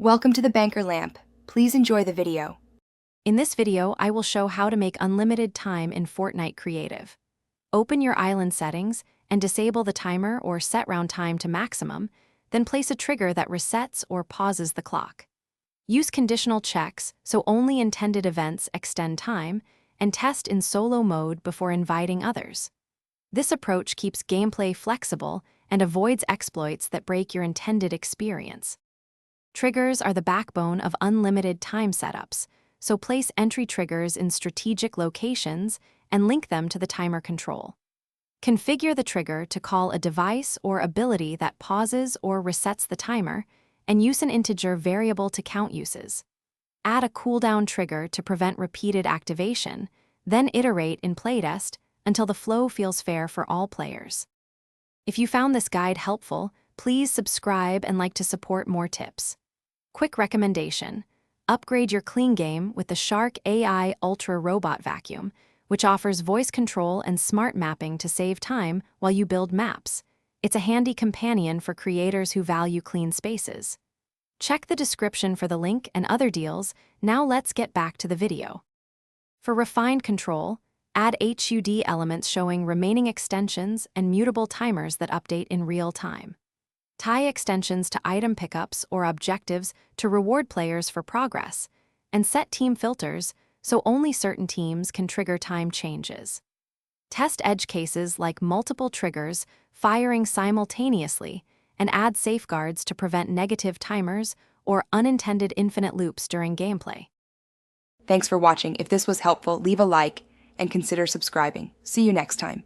Welcome to the Banker Lamp. Please enjoy the video. In this video, I will show how to make unlimited time in Fortnite Creative. Open your island settings and disable the timer or set round time to maximum, then place a trigger that resets or pauses the clock. Use conditional checks so only intended events extend time, and test in solo mode before inviting others. This approach keeps gameplay flexible and avoids exploits that break your intended experience. Triggers are the backbone of unlimited time setups, so place entry triggers in strategic locations and link them to the timer control. Configure the trigger to call a device or ability that pauses or resets the timer, and use an integer variable to count uses. Add a cooldown trigger to prevent repeated activation, then iterate in playtest until the flow feels fair for all players. If you found this guide helpful, please subscribe and like to support more tips. Quick recommendation: upgrade your clean game with the Shark AI Ultra Robot Vacuum, which offers voice control and smart mapping to save time while you build maps. It's a handy companion for creators who value clean spaces. Check the description for the link and other deals. Now let's get back to the video. For refined control, add HUD elements showing remaining extensions and mutable timers that update in real time. Tie extensions to item pickups or objectives to reward players for progress, and set team filters so only certain teams can trigger time changes. Test edge cases like multiple triggers firing simultaneously, and add safeguards to prevent negative timers or unintended infinite loops during gameplay. Thanks for watching. If this was helpful, leave a like and consider subscribing. See you next time.